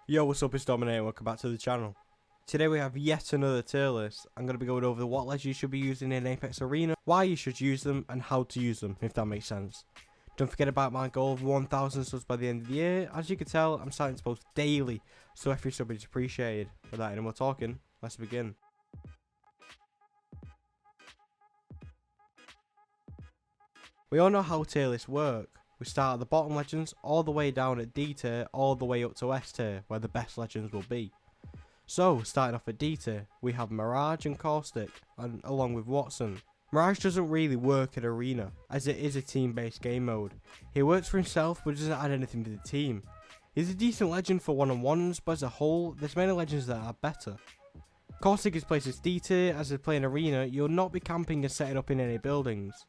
Yo, what's up, it's Dominator, welcome back to the channel. Today we have yet another tier list. I'm going to be going over what legends you should be using in Apex Arena, why you should use them, and how to use them, if that makes sense. Don't forget about my goal of 1,000 subs by the end of the year. As you can tell, I'm starting to post daily, so every sub is appreciated. Without any more talking, let's begin. We all know how tier lists work. We start at the bottom legends, all the way down at D tier, all the way up to S tier, where the best legends will be. So, starting off at D tier, we have Mirage and Caustic, along with Watson. Mirage doesn't really work in Arena, as it is a team-based game mode. He works for himself, but doesn't add anything to the team. He's a decent legend for one-on-ones, but as a whole, there's many legends that are better. Caustic is placed as D tier, as they play in Arena, you'll not be camping and setting up in any buildings.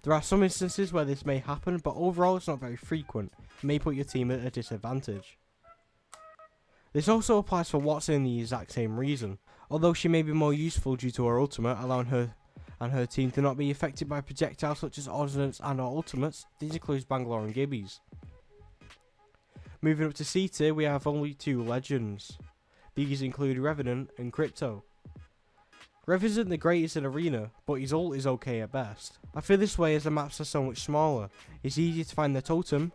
There are some instances where this may happen, but overall it's not very frequent. It may put your team at a disadvantage. This also applies for Watson in the exact same reason. Although she may be more useful due to her ultimate, allowing her and her team to not be affected by projectiles such as ordnance and or ultimates. These includes Bangalore and Gibbies. Moving up to C tier, we have only two legends. These include Revenant and Crypto. Rev isn't the greatest in Arena, but his ult is okay at best. I feel this way as the maps are so much smaller. It's easier to find the totem,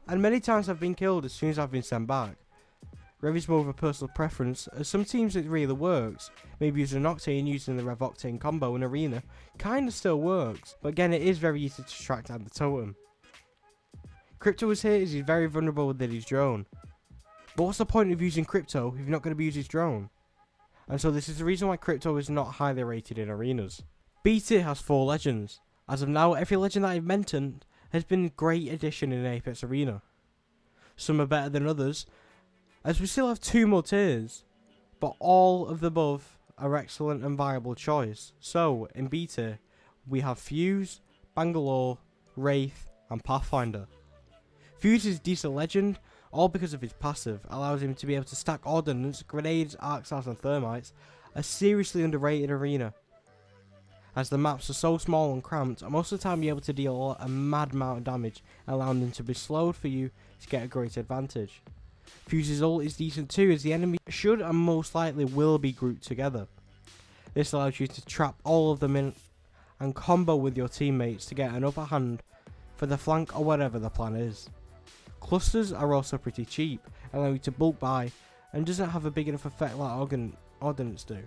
and many times I've been killed as soon as I've been sent back. Rev is more of a personal preference, as some teams it really works. Maybe using Octane using the Rev Octane combo in Arena kinda still works, but again it is very easy to track down the totem. Crypto is here as he's very vulnerable with his drone. But what's the point of using Crypto if you're not going to be using his drone? And so this is the reason why Crypto is not highly rated in arenas. B tier has 4 legends. As of now, every legend that I've mentioned has been a great addition in Apex Arena. Some are better than others, as we still have 2 more tiers, but all of the above are excellent and viable choice. So, in B tier, we have Fuse, Bangalore, Wraith, and Pathfinder. Fuse is a decent legend, all because of his passive, allows him to be able to stack ordnance, grenades, arc stars and thermites, a seriously underrated arena. As the maps are so small and cramped, and most of the time you're able to deal a mad amount of damage, allowing them to be slowed for you to get a great advantage. Fuse's ult is decent too, as the enemy should and most likely will be grouped together. This allows you to trap all of them in and combo with your teammates to get an upper hand for the flank or whatever the plan is. Clusters are also pretty cheap, allowing you to bulk buy, and doesn't have a big enough effect like ordnance do.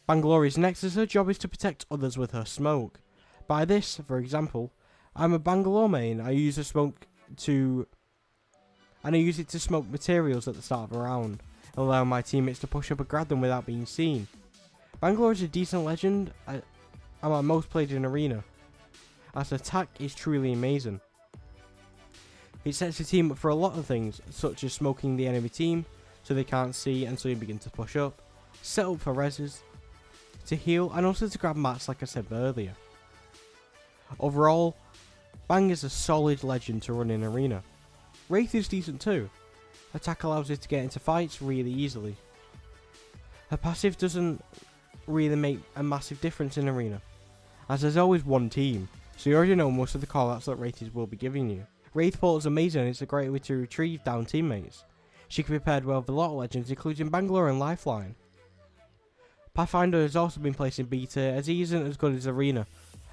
Bangalore is next, as her job is to protect others with her smoke. By this, for example, I'm a Bangalore main. I use a smoke I use it to smoke materials at the start of a round, allowing my teammates to push up and grab them without being seen. Bangalore is a decent legend, and my most played in Arena, as attack is truly amazing. It sets the team up for a lot of things, such as smoking the enemy team so they can't see and so you begin to push up, set up for reses, to heal, and also to grab mats like I said earlier. Overall, Bang is a solid legend to run in Arena. Wraith is decent too. Attack allows her to get into fights really easily. Her passive doesn't really make a massive difference in Arena, as there's always one team, so you already know most of the callouts that Wraith will be giving you. Wraith Portal is amazing and it's a great way to retrieve down teammates. She can be paired well with a lot of legends, including Bangalore and Lifeline. Pathfinder has also been placed in B tier, as he isn't as good as Arena,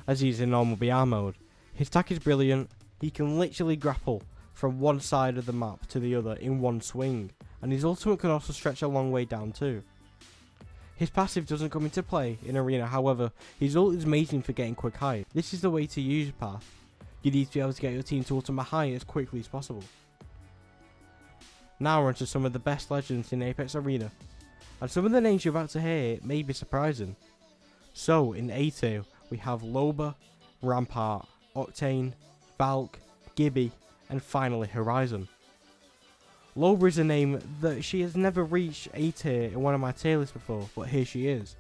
as he is in normal BR mode. His attack is brilliant. He can literally grapple from one side of the map to the other in one swing, and his ultimate can also stretch a long way down too. His passive doesn't come into play in Arena, however, his ult is amazing for getting quick height. This is the way to use Path. You need to be able to get your team to ultimate high as quickly as possible. Now we're on to some of the best legends in Apex Arena, and some of the names you're about to hear may be surprising. So in A tier we have Loba, Rampart, Octane, Valk, Gibby, and finally Horizon. Loba is a name that she has never reached A tier in one of my tier lists before, but here she is.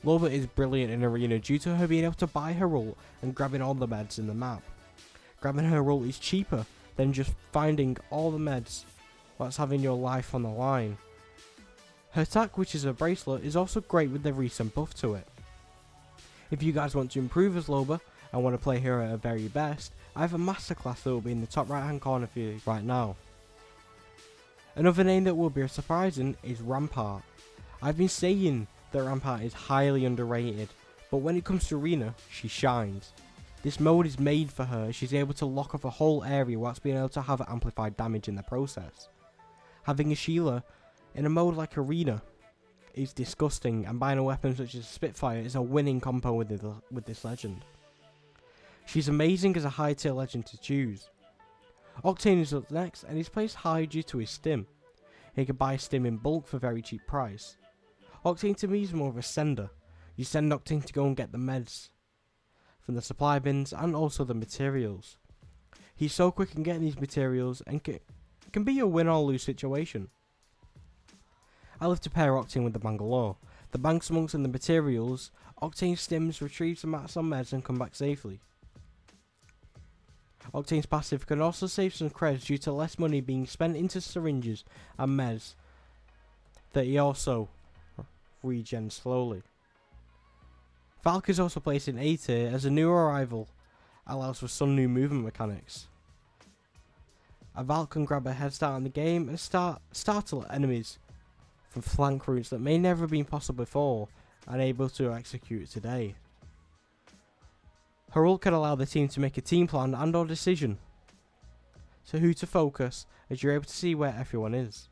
Loba is brilliant in Arena due to her being able to buy her ult and grabbing all the meds in the map. Grabbing her ult is cheaper than just finding all the meds whilst having your life on the line. Her attack, which is a bracelet, is also great with the recent buff to it. If you guys want to improve as Loba and want to play her at her very best, I have a masterclass that will be in the top right hand corner for you right now. Another name that will be surprising is Rampart. I've been saying that Rampart is highly underrated, but when it comes to Arena, she shines. This mode is made for her. She's able to lock off a whole area whilst being able to have amplified damage in the process. Having a Sheila in a mode like Arena is disgusting, and buying a weapon such as Spitfire is a winning combo with this legend. She's amazing as a high tier legend to choose. Octane is up next, and he's placed high due to his stim. He can buy stim in bulk for a very cheap price. Octane to me is more of a sender. You send Octane to go and get the meds from the supply bins and also the materials. He's so quick in getting these materials and can be a win or lose situation. I love to pair Octane with the Bangalore. The banks monks and the materials, Octane stims, retrieves the mats on meds and come back safely. Octane's passive can also save some creds due to less money being spent into syringes and meds that he also regens slowly. Valk is also placed in A tier as a new arrival allows for some new movement mechanics. A Valk can grab a head start on the game and startle enemies from flank routes that may never have been possible before and able to execute today. Her ult can allow the team to make a team plan and or decision to who to focus, as you're able to see where everyone is.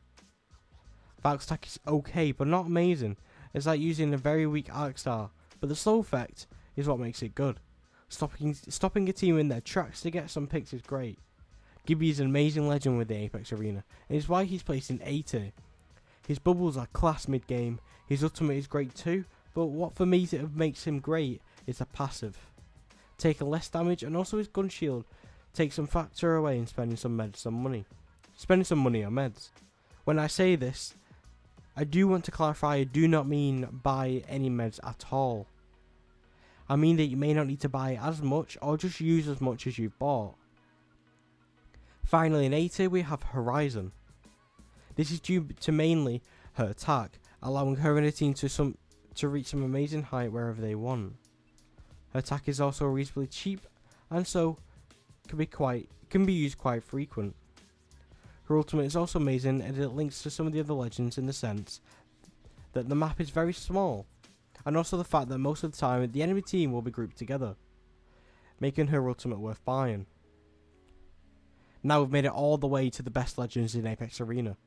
Valk's attack is okay but not amazing. It's like using a very weak arc star, but the slow effect is what makes it good. Stopping a team in their tracks to get some picks is great. Gibby is an amazing legend with the Apex Arena, and it's why he's placed in A tier. His bubbles are class mid game, his ultimate is great too, but what for me makes him great is the passive. Taking less damage, and also his gun shield takes some factor away in spending some money on meds. When I say this, I do want to clarify, I do not mean buy any meds at all. I mean that you may not need to buy as much or just use as much as you've bought. Finally in A tier we have Horizon. This is due to mainly her attack, allowing her and her team to reach some amazing height wherever they want. Her attack is also reasonably cheap and so can be used quite frequent. Her ultimate is also amazing as it links to some of the other legends in the sense that the map is very small, and also the fact that most of the time the enemy team will be grouped together, making her ultimate worth buying. Now we've made it all the way to the best legends in Apex Arena.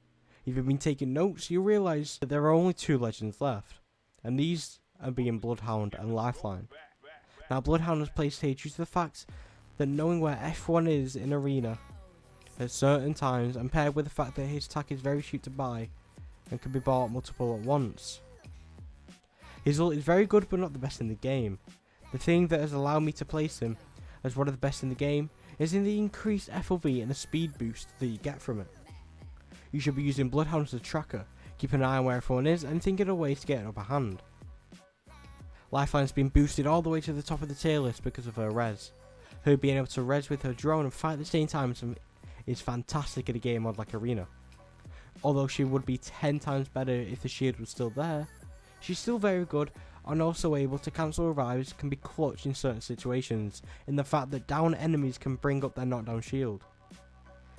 If you've been taking notes, you'll realise that there are only 2 legends left, and these are being Bloodhound and Lifeline. Now Bloodhound is placed here due to the fact that knowing where F1 is in Arena at certain times, and paired with the fact that his attack is very cheap to buy and can be bought multiple at once. His ult is very good but not the best in the game. The thing that has allowed me to place him as one of the best in the game is in the increased FOV and the speed boost that you get from it. You should be using Bloodhound as a tracker, keeping an eye on where everyone is and thinking of ways to get an upper hand. Lifeline's been boosted all the way to the top of the tier list because of her res. Her being able to res with her drone and fight at the same time is fantastic in a game mod like Arena. Although she would be 10 times better if the shield was still there, she's still very good and also able to cancel revives, can be clutch in certain situations in the fact that down enemies can bring up their knockdown shield.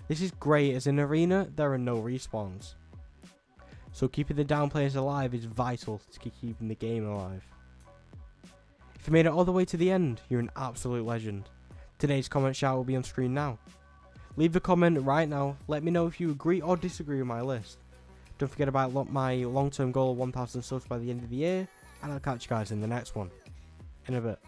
This is great as in Arena there are no respawns, so keeping the down players alive is vital to keeping the game alive. If you made it all the way to the end, you're an absolute legend. Today's comment shout will be on screen now. Leave a comment right now, let me know if you agree or disagree with my list. Don't forget about my long term goal of 1,000 subs by the end of the year, and I'll catch you guys in the next one. In a bit.